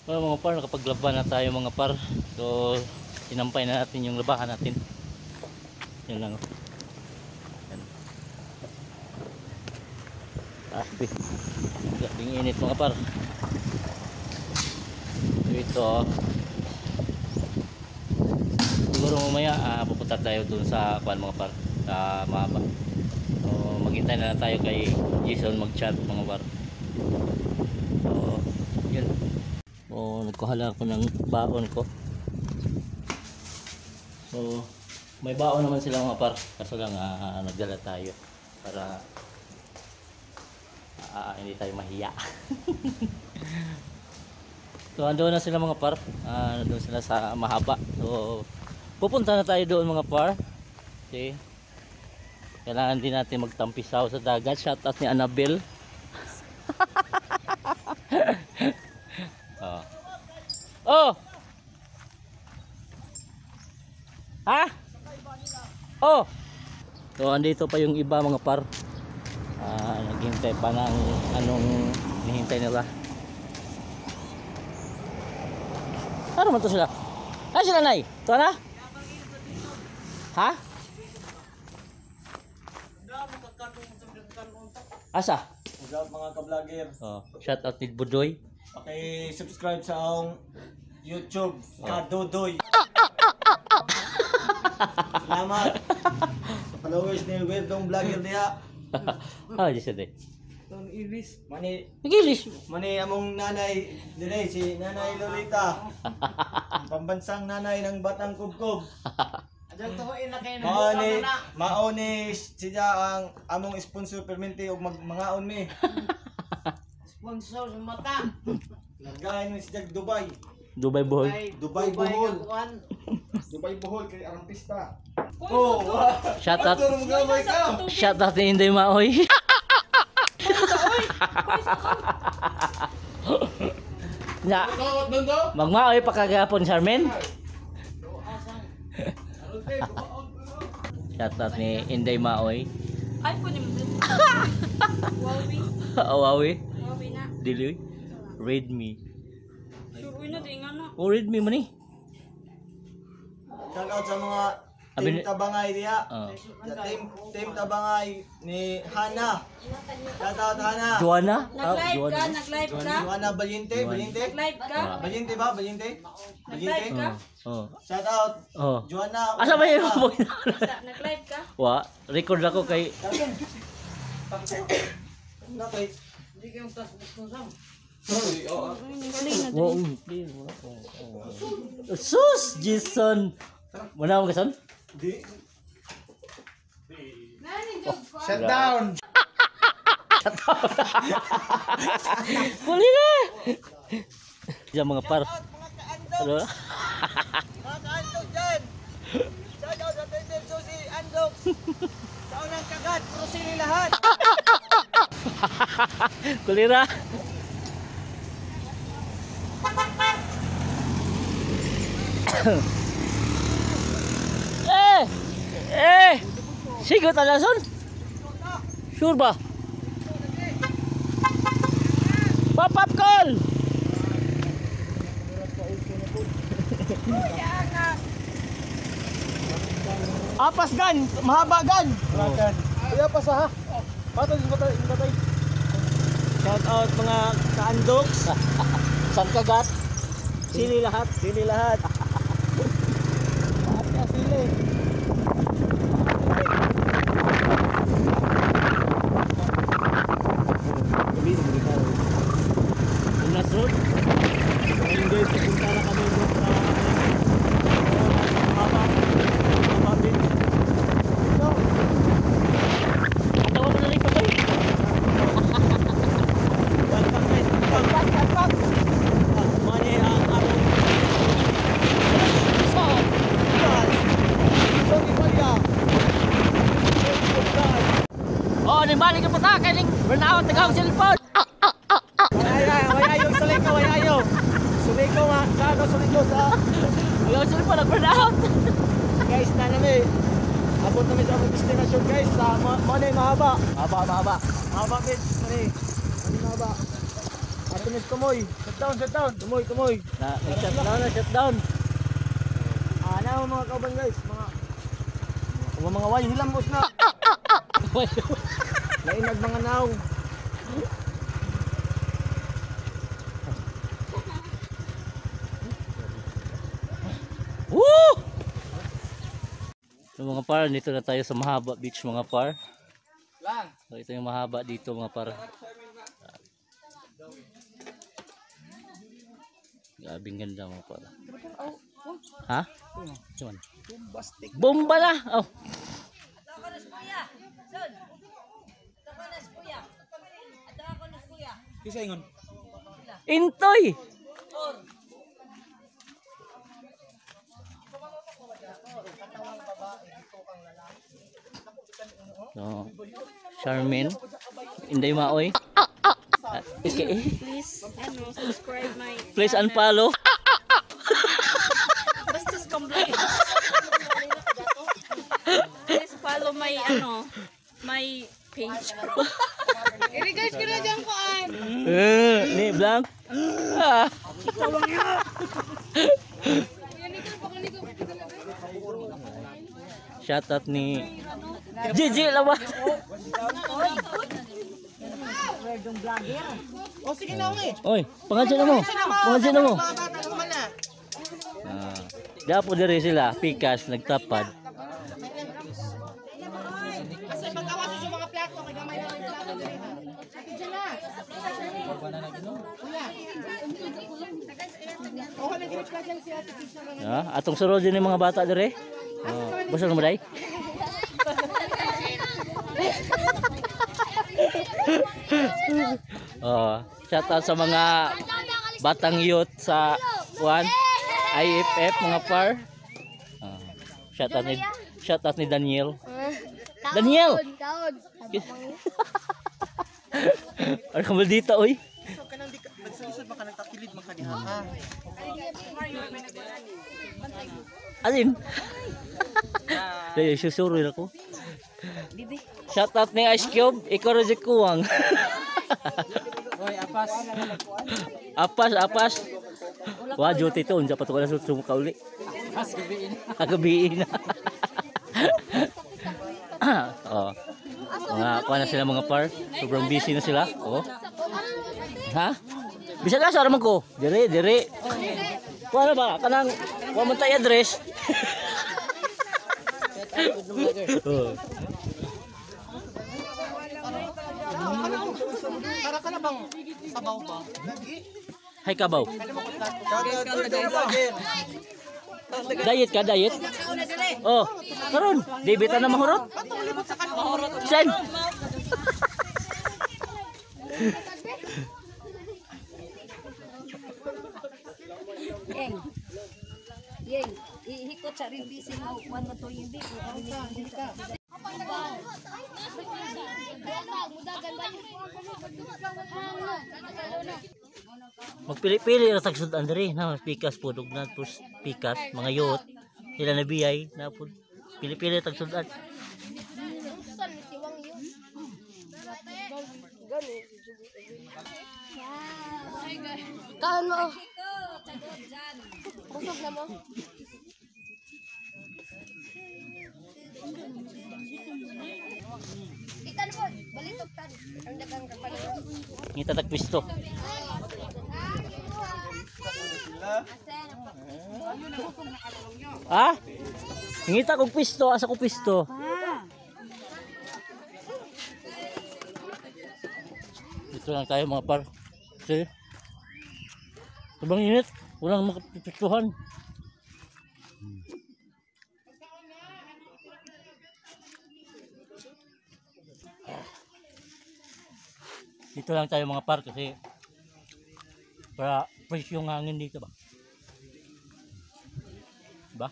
Well, mga par, nakapaglaban na tayo mga par. So, sinampay na natin yung labahan natin. Yan lang. Yan. Grabe. Grabing init mga par. So, ito. Siguro mamaya pupunta tayo dun sa kuan mga par. Sa Mahaba. So, maghintay na lang tayo kay Jason mag-chat mga par. So, yun. So, nagkuhala ako ng baon ko. So, may baon naman sila mga par. Kaso lang nagdala tayo para hindi tayo mahiya. So, andun na sila mga par. Andun sila sa Mahaba. So, pupunta na tayo doon mga par. Okay. Kailangan din natin magtampisaw sa dagat. Shoutout ni Annabelle. Oh. Ha? Oh. So andito pa yung iba mga par. Naghintay pa ng anong hinihintay nila. Ano man to sila? Ah, sila nay. Tuwa na? Ha? Asa? Shout mga ka-vlogger. Oh, shout out ni Budoy. Paki-subscribe sa akong YouTube, Kadodoy. Salamat. Sa followers ni Werdong Vlogger niya. Just a day. Ton Iris. Mani English. among nanay dire si Nanay Lolita. Pambansang nanay ng Batang Kubkob. Adyan tuhoin na kayo Maoni siya ang among sponsor permente og mangaon mi. sponsor sa mata. Nagayon mi siya Dubai. Dubai boy. Dubai Bohol. Kuan. Dubai Bohol kay artista. Oh, Shout out. Ano mo gamay ka? Shout out ni Inday Maoy. Na. Magmaoy pa kagapon Charmen. Shout out ni Inday Maoy. Ay po ni Huawei. Awawi. Huawei na. Dili. Redmi. Sure na din ano. Oh, Redmi man ni. Shout out sa mga Abi- team Tabangay diya. Oh. Team Tabangay ni Hana. Shout out Hana. Joanna? Nag-live ka, Joanna. nag-live ka. Hana Valiente, Valiente. Nag-live ka. Valiente ba? Valiente? Nag-live ka. Oh. Shout out Oh. Joanna. Asa ba yung boy? Nag-live ka. Wa, record ako kay Nakay. Hindi kayong tas gusto sa. Galing na Wow. Sus, Jason. Muna mo kason? Di. Nani jog ko. Shut down. Huli na! Diyan mga par. Ano? Mga kaandog dyan. Shout out sa Tender Susi Andog. Sa unang kagat, puro sili lahat. Kulira. Sigot alason? Sure ba? Pop-up call! Apas gan, mahaba gan. Kaya pa sa ha. Patay batay. Shout out mga kaandogs. San kagat? Sili lahat. Sili lahat. Lahat na sili. Unas road? Ngayon guys, pupunta na kami doon sa Mahaba. Mahaba din. So, Atawa mo na rin pa ba? welcome guys. Welcome. Mani ang among Oh, nimbalik ka pa ta kay ning burnout tagaw cellphone. Wayayo sulit ka, wayayo. Sulit ko nga, sulit ko sa Tagaw cellphone nag burnout. guys na namin. Abot namin sa among destination guys sa Mahaba. Mahaba. Mahaba bitch, mani. Mani mahaba. Para Tumis kumoy. Shut down. Kumoy. Nag-shutdown. Na mga kauban guys, mga way hilamos na. Lainag mga naong. Woo! So, mga par, dito na tayo sa Mahaba Beach mga par. So, ito yung mahaba dito mga par. Gabing ganda mga par. Ha? Cuman. Bomba na! Oh. Kisa ingon. Intoy! So, Charmin, Inday Maoy. Okay. Subscribe my Please unfollow. Basta complain. Please follow my my page. I-regards ko na dyan ko Ni Blanc. Ah. Shout out ni Gigi Lawa. O sige na uwi. Oy, pangadyan mo. Pangadyan mo. Mga bata naman na. Dapo diri sila, pikas nagtapad. Kasi mag-awas yung mga plato, kaya gamay na yung plato diri ha. Diyan na. Kuya. Oh, nag-grip ka dyan si Ate Tisha na. Atong sunod din yung mga bata diri. Basta mo day. Shout out sa mga batang youth sa IFF mga par. Shout out ni Daniel. Daniel. Ano ka dito oy? So kanang di nagsulisod maka nagtakilid man kaniha ha. Alin? Dahil susuro ako. Shout out ni Ice Cube, ikaw rin si Kuwang. Oy, apas. Apas. Wah, duty to. Unsa pa to ka na sumuka uli. Apas gabiin. Agabiin na. Oh. Mga kuha na sila mga par. Sobrang busy na sila. Oh. Ha? Bisa ka sa araman ko. Dire. Kuha na ba? Kanang kuha man tayo address. Oh. Para ka na bang sabaw ba? Hay kabaw. Diet ka, diet? Oh, karon, debita na mahurot. Sen. Yeng, ihikot sa rin busy mo, kuwan mo to yung big. Magpili-pili ra tagsud andri na pikas pudog na pus pikas mga yot sila nabiyay na pud pili-pili tagsudan. Kaon mo. Kusog na mo. Itan po, balitok tan. Ang dagang kapalit. Ngita tagpisto. Ha? Ngita kog pisto, asa ko pisto. Dito lang tayo mga par. Sige. Sobrang init, walang makapistuhan. Dito lang tayo mga par kasi para fresh yung hangin dito ba? Ba?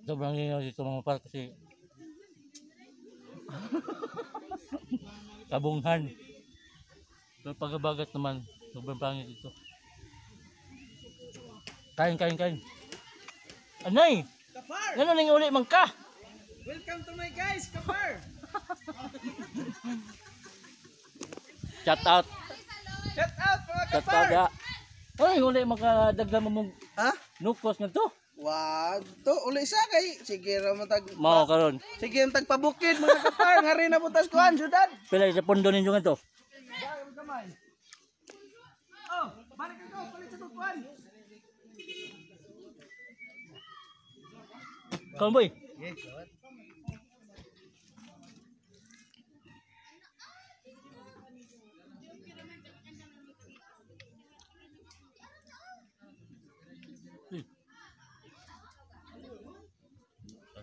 Sobrang init dito mga par kasi kabunghan. Pero pagabagat naman sobrang pangit ito. Kain. Anay! Kapar! Ano nang uli man ka? Welcome to my guys, Kapar! Shout out. Shout out mga Shout Kapar! out ya. Ay, uli makadagla mo mong Ha? nukos nga to. Wag to, uli sa kay. Sige ra matag. Mao karon. Sige ang tagpabukid mga Kapar, ngari na butas kuan, syudad. Pila sa pondo ninyo nga to. Oh, balik ka palit sa kuan. Kaon boy.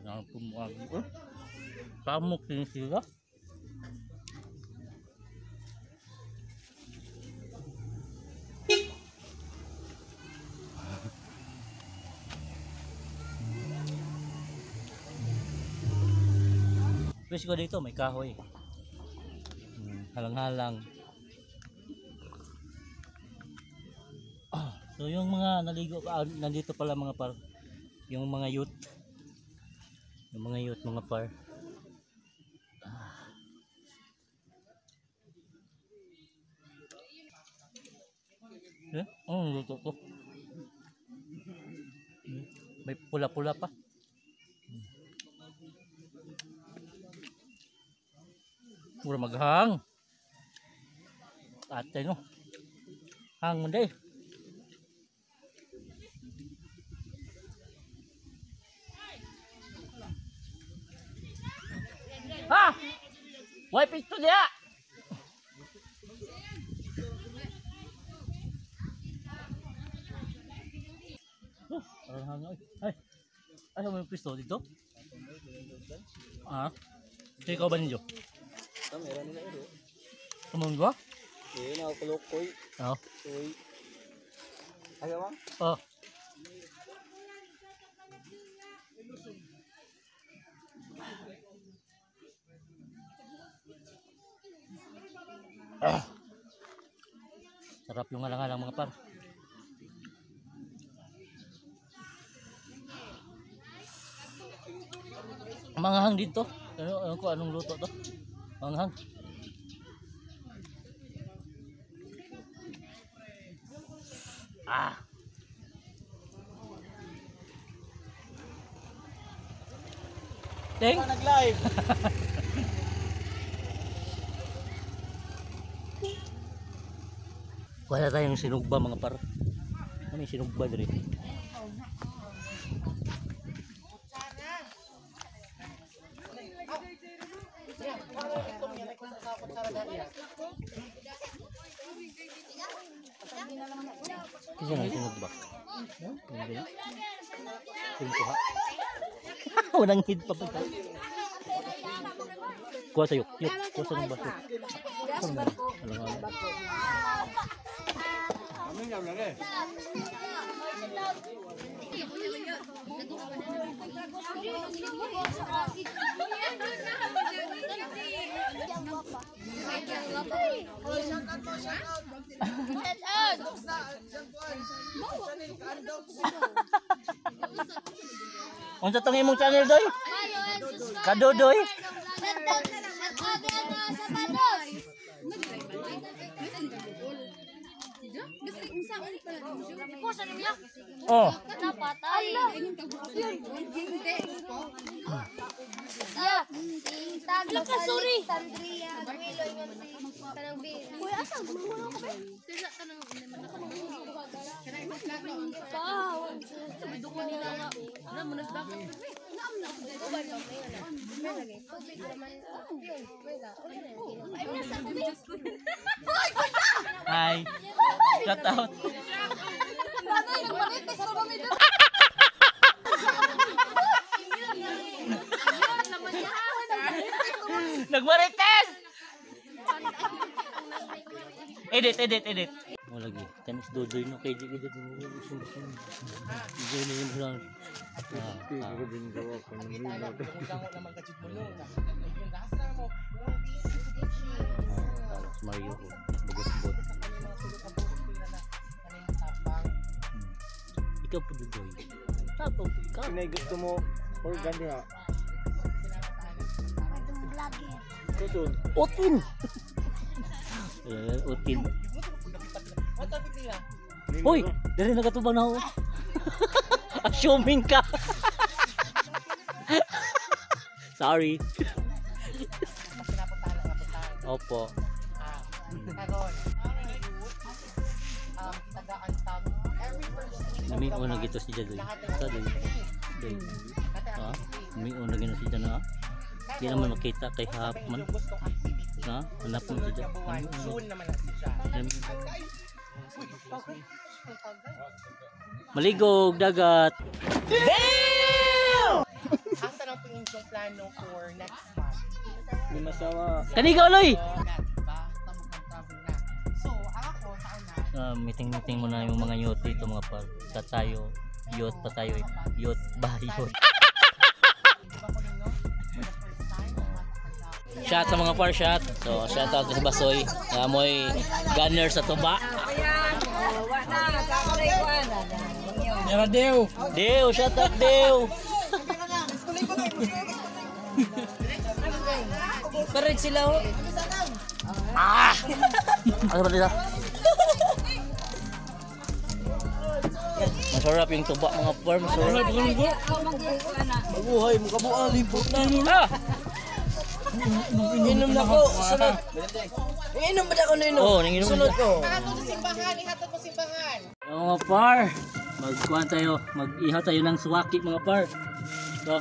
Ang pumuag ko. Pamuk din sila. Pwes ko dito may kahoy. Halang-halang. So yung mga naligo nandito pala mga par. Yung mga youth. Yung mga youth, mga par. Luto ko. May pula-pula pa. Mura maghang. Ate no. Hang mo day. Ha! Wipe ito dia. Ay. Ano mo yung pisto dito? Ah. Ikaw ba ninyo? Kamera nila ito. Kamu ba? Eh, na kulukoy. Oo. Soy. Ayaw ba? Oh. Sarap yung alang-alang mga par. Manghang dito. Ano ko anong luto to? Manghang. Ah. Ting. Nag-live. Wala tayong sinugba mga par. Ano yung sinugba diri? Kasi nga sinugba. Hindi. Sinugba. Walang hid pa ba? Kuha sa'yo. Yuk. Kuha sa ng baso. Alang-alang. Unsa tong imong channel doy? Kadodoy. Oh. Napatay. Sorry. Sandria, Aguilo, ingon si kanang bi. Kuya asa gumawa ko ba? Tisa kanang Kawan. Sabi ko nila nga. Na munas bakit? Naam na. Ubay lang na. Lagi. Public naman. Yun. Wala. Ay nasa ko. Hi. Shout out. Nanay nagmanitis pa kami dito. Nagmarites! Edit. Mo lagi. Kanis dodoy no kay di edit mo. Dodoy na yun lang. Mario ko. Bugot-bugot. Ikaw po dudoy. Tapos ikaw. Kinay gusto mo organ diha. Kusun. Utin. Utin. Hoy, dari nagatubang na ako. Assuming ka. Sorry. Opo. Nami una gito si Jadoy. Sa doy. Ha? Nami una gito si Jadoy. Di naman makita kay Hapman. Ha? Hanap mo si Jadoy. Soon naman na siya. Maligog dagat. Asa na po yung plano for next month? Di masawa. Kanigaw loy. So, ako sa una. Meeting muna yung mga youth dito mga par. Sa tayo, youth pa tayo. Youth ba youth. Shot sa mga par shot. So, shout out sa Basoy. Amoy gunner sa tuba. Yara Deo. Deo, shout out Deo. Parit sila ho. Ano ba nila? Masarap yung tuba mga par. Masarap. Mabuhay mo kabuang libot na. Ah! Inom na ko. Sunod. Inom ba ako na inom? Oo, nanginom Sunod na. ko. Ihatod mo simbahan. Mga par, magkuhan tayo, mag-ihaw tayo ng suwaki mga par. So,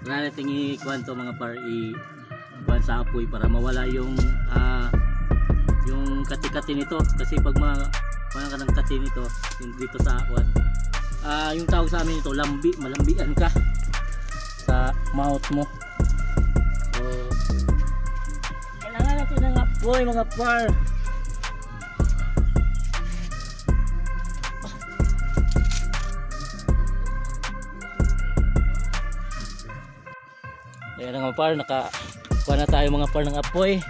wala natin ikuhan to mga par, ikuhan sa apoy para mawala yung kati-kati nito. Kasi pag kuhan ka ng kati nito, yung dito sa akuan, yung tawag sa amin ito, lambi, malambian ka sa mouth mo. So, kailangan natin ng apoy mga par. Ayan mga par, nakakuha na tayo mga par ng apoy.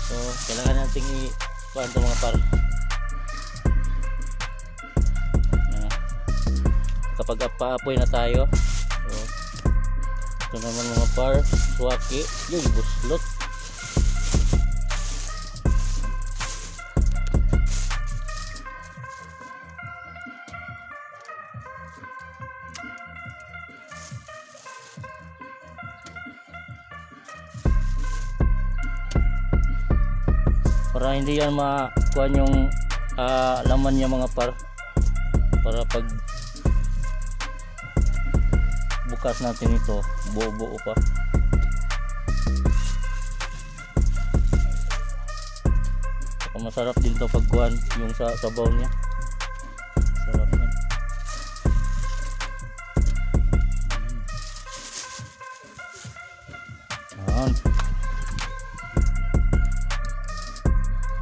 So, kailangan natin i-kuha ito mga par. Kapag pa-apoy na tayo. So, ito naman mga par, suwaki, yung buslot. Para hindi yan makuha yung laman niya mga par, para pag bukas natin ito buo-buo pa. Saka masarap din to pag kuhan yung sa sabaw niya. Sarap yan. Ayan.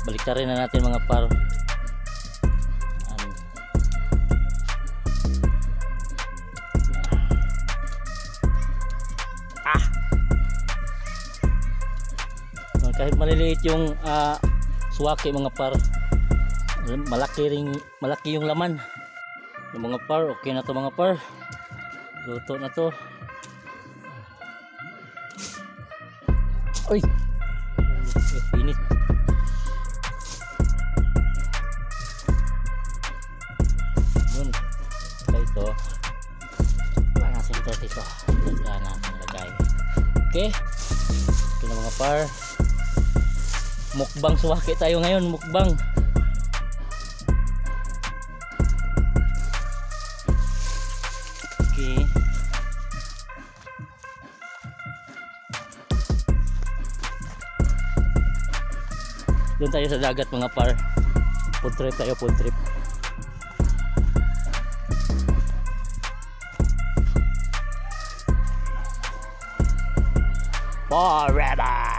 Baliktarin na natin mga par. Kahit maliliit yung suwaki mga par, malaki yung laman. Yung mga par, okay na to mga par. Luto na to. Uy! Init. Yun. Kaya ito. Wala natin ito dito. Wala natin lagay. Okay. Ito na mga par. Mukbang suwaki tayo ngayon, mukbang. Okay. Doon tayo sa dagat mga par. Food trip tayo, food trip. Forever.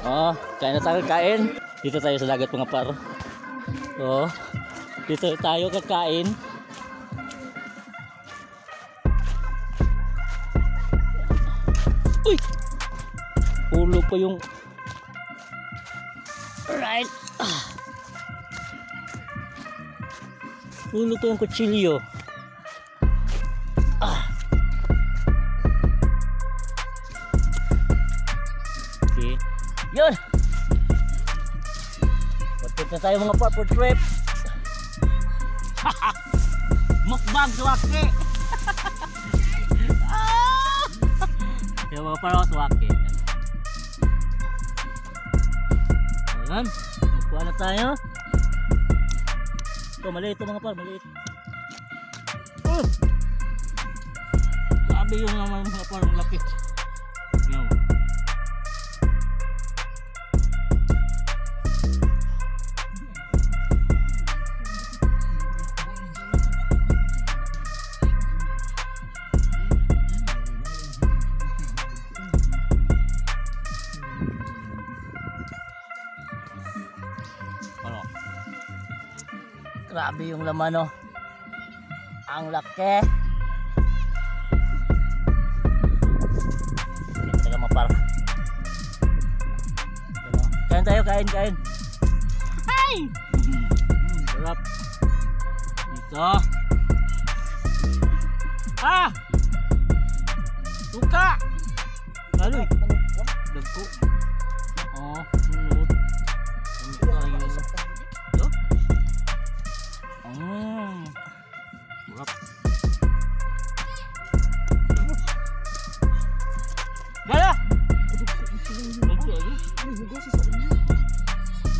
Oh, kain na tayo, kain. Dito tayo sa dagat mga par. Oh, dito tayo kakain. Uy! Ulo pa yung Alright. Luto ang kutsilyo. Okay. Yun. Pagkat na tayo mga par for trip. Mukbang suwaki. Yung mga par suwaki. Ayan. Magkuha na tayo. Ito, maliit ito mga par, maliit. Sabi yung naman mga par, malaki. Yan. Grabe yung laman, no? Ang laki. Talaga mapar. Kain tayo, kain. Ay! Sarap. Dito. Suka! Lalo eh. Dagko. Sunod. Sarap. Gala!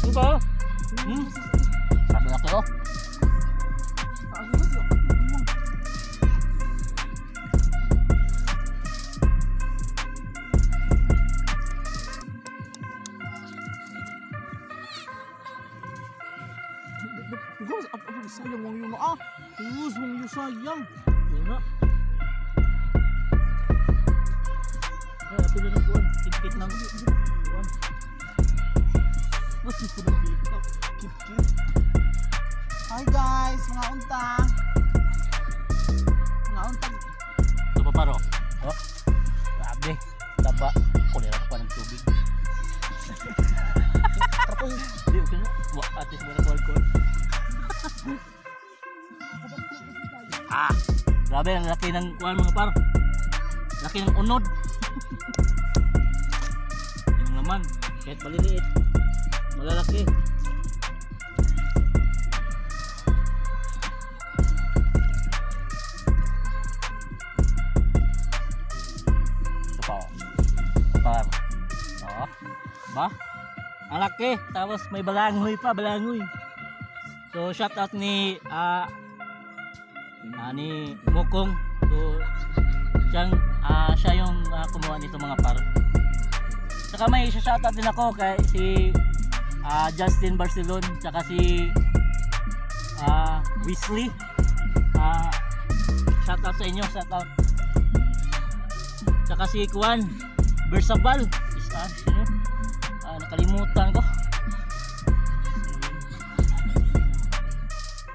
Ano ba? Sabi na ko. Sayang mong yun Terus mong yun sayang. Yun na. Ay, ato na ng buwan. Kit-kit ng buwan. What's this for the keep. Hi guys, mga untang. Ito pa paro. Oh, grabe. Taba. Kulera pa ng tubig. Hindi, okay na. Atis mo na ko alcohol. Grabe ang laki ng kuwan mga par. Laki ng unod. Yung laman, kahit maliliit, malalaki. Ito pa oh. Par. Oh. Ba? Ang laki. Tapos may balangoy pa, balangoy. So shout out ni ni Mokong. So siya yung kumuha nito mga par. Saka may shout out din ako kay si Justin Barcelon, saka si Weasley. Shout out sa inyo, shout out. Saka si Kuan Bersabal. Nakalimutan ko.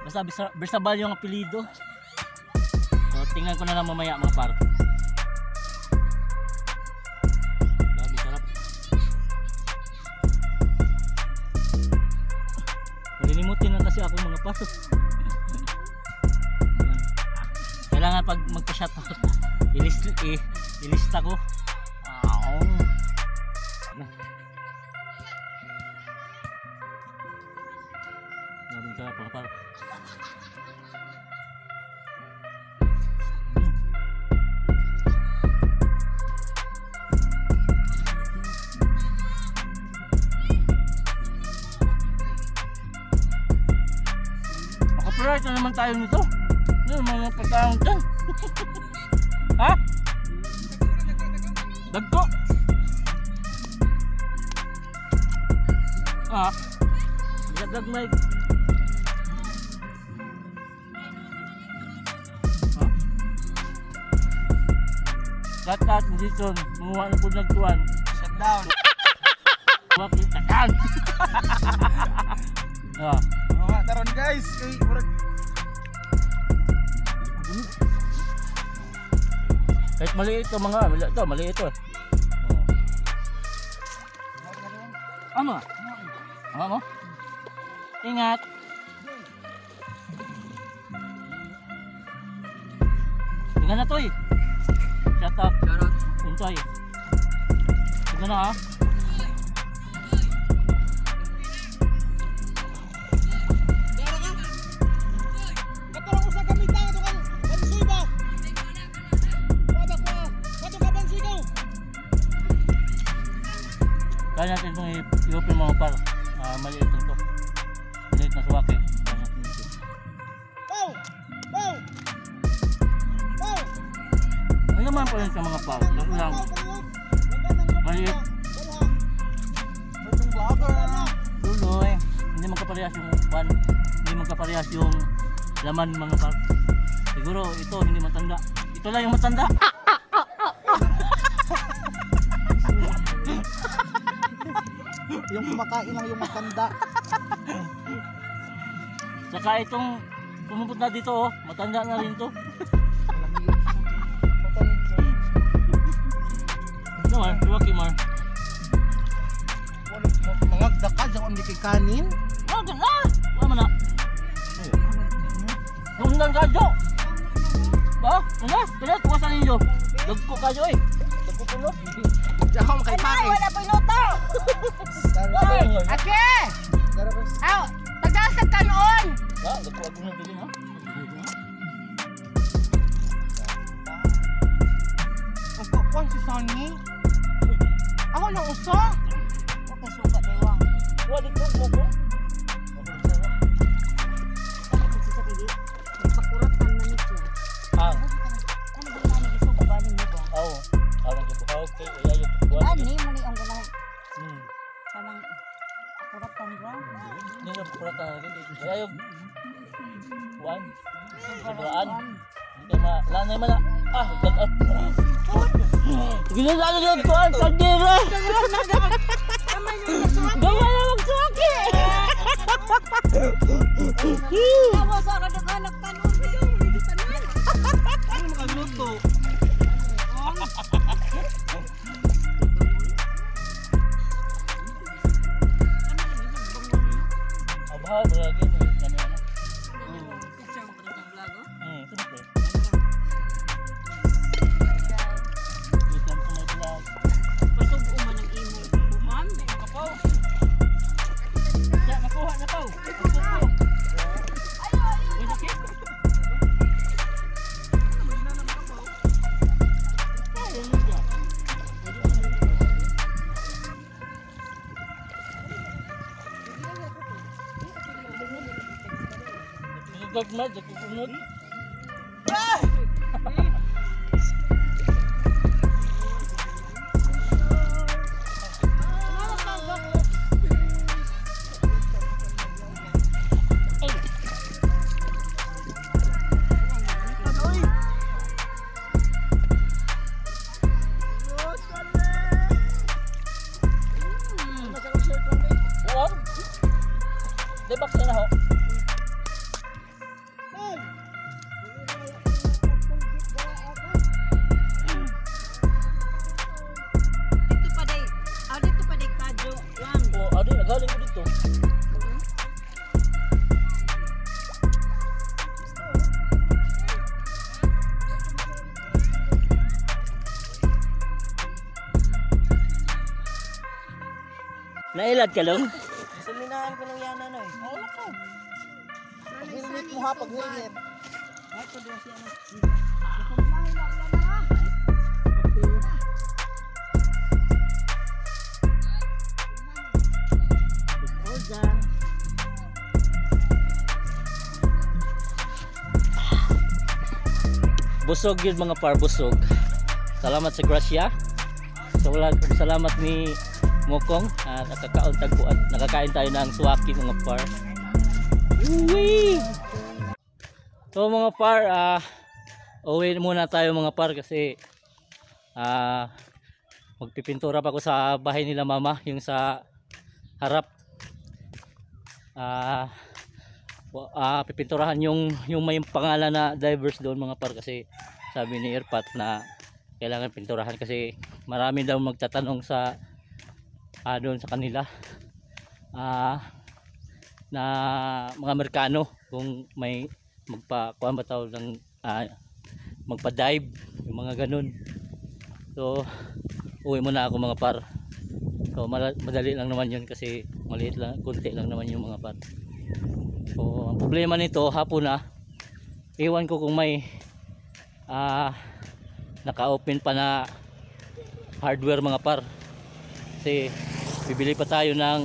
Basta Bersabal yung apelido. So, tingnan ko na lang mamaya mga par. Grabe sarap. Malilimutin lang kasi ako mga par. Kailangan pag magpa-shoutout ilista ko. Grabe sarap mga par. Right na naman tayo nito. Ano mga pagkaon dyan? Ha? Dagko? Dagmay. Kat dito, munguha na po nagtuan. Shut down. Wakil takan. Mga taron guys, kay kahit maliit ito mga, maliit ito. Ama. Ano mo? Ingat. Tingnan na to eh. Shut up. Enjoy. Tingnan na ha. Katarang usa ka mitang ato kan bansoy ba? Wala ko. Kato ka bansoy ko. Kaya natin itong i-open mga par. Maliit lang to. Maliit na suwake. Kaya natin ito. Bow! Bow! Bow! Ano naman pa rin sa mga par? Kasi lang, maliit. Itong vlogger na. Duloy. Hindi magkaparehas yung pan. Hindi magkaparehas yung laman mga par. Siguro ito hindi matanda. Ito lang yung matanda. Yung kumakain lang yung matanda. Saka itong pumupunta dito oh, matanda na rin to. Ano man, suwaki mar. Mga dakad yung amdi kay kanin. Ah, ganda! Wala man na. Lundan kadyo! Ba? Ano? Kaya tuwasan ninyo. Dagko kadyo eh. Dagko pulo. Diyan ako makaipain. Wala pa iloto. Ake! Aw, tagasag kanon. Ah, dagko ako na dito ha. Ang kukuan si Sonny. Ako na uso. Okay, suka dewang. Wa dito mo ko. Sa pili. Pakuratan na niya. Ah, Ano ba yan ni isugo ba ni mo ba? aw. Awang ko ha okay. Ayo tuwa. Ani mani ang ganaw. Hmm. Kanang pakuratan ra. Ni na purata na dito. Ayo. Wan. Sobraan. Hindi ma lanay man na. Ah, dagat. Ginala na ko ang kandira. Gawa na magsuwaki. Tawa sa kadaganak kanon kayo, hindi tanan. Ano makagluto? Abaw lagi ni ano. Picture mo ba ng vlog? Siyempre. Isang kumay vlog. Pasog uman ng imo. Ma'am, kapaw. Ya, nakuha na pa. Gagmad, kukunod. Buwan. Debak na ho. Dito pa day. Dito pa day kadyo lang. O, adi, nagaling ko dito. Nailad ka lang? Suminahan ko ng yana na eh. Oo ko. Pag-helmet mo ha, pag-helmet. Busog yun mga par, busog. Salamat sa Gracia. Salamat ni Mokong. Nakakain tayo ng suwaki mga par. Uwi! So mga par, uwi muna tayo mga par kasi magpipintura pa ako sa bahay nila mama, yung sa harap. Pipinturahan yung may pangalan na divers doon mga par, kasi sabi ni Irpat na kailangan pinturahan kasi marami daw magtatanong sa doon sa kanila na mga Amerikano kung may magpa-kuha ba tawag ng magpa-dive, yung mga ganun. So uwi muna ako mga par. So madali lang naman yun kasi maliit lang, kunti lang naman yung mga par. So ang problema nito hapon na, iwan ko kung may naka-open pa na hardware mga par. Kasi bibili pa tayo ng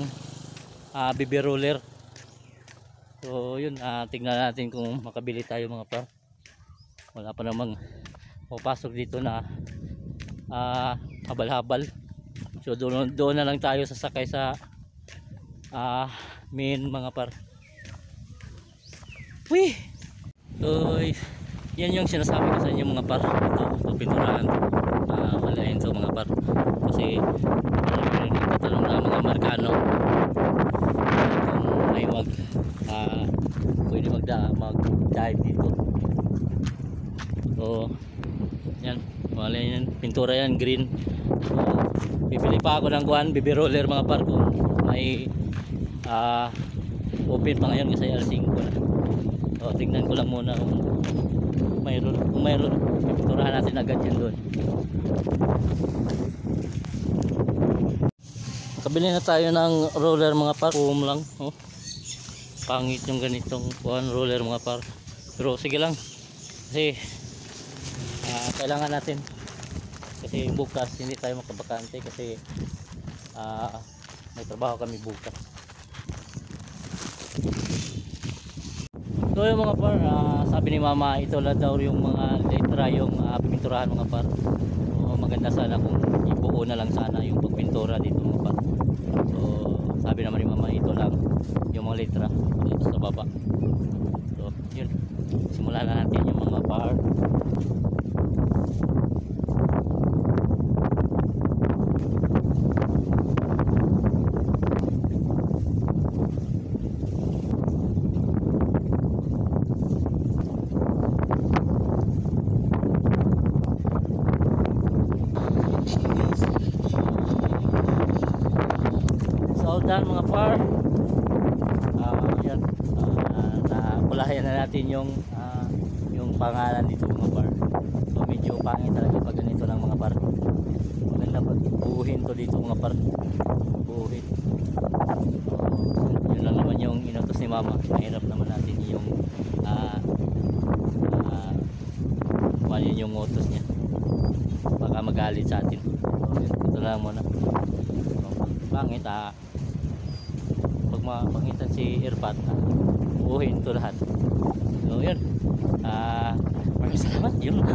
baby roller. So yun, tignan natin kung makabili tayo mga par. Wala pa namang papasok dito na habal-habal. So doon na lang tayo sasakay sa main mga par. Wih! So yan yung sinasabi ko sa inyo mga par. Ito pinturahan. Malayan to mga par. Kasi nagtatanong na mga Amerikano kung may pwede mag-dive dito. So yan, wala yan, pintura yan, green. So bibili pa ako ng baby roller mga par kung may open pa ngayon kasi alas 5 na. So tingnan ko lang muna kung mayroon pinturahan natin agad yan doon. Kabili na tayo ng roller mga par, lang, oh. Pangit yung ganitong roller mga par, pero sige lang kasi kailangan natin kasi bukas hindi tayo makabakante kasi may trabaho kami bukas. So yung mga par, sabi ni mama ito lang daw yung mga letra yung pipinturahan mga par. So maganda sana kung ibuo na lang sana yung pagpintura dito mga par. So sabi naman ni mama ito lang yung mga letra dito sa baba. So yun, simulan na natin yung mga par. Done mga par. Yan, nakulayan na natin yung pangalan dito mga par. So medyo pangit talaga pag ganito ng mga par. Maganda pag buuhin to dito mga par, buuhin. Yun lang naman yung inutos ni mama. Mahirap naman natin yung yun yung utos niya, baka magalit sa atin. So ito lang muna. So, pangit pag mapangitan si Irfan, buuhin to lahat. So yun, maraming salamat, yun na.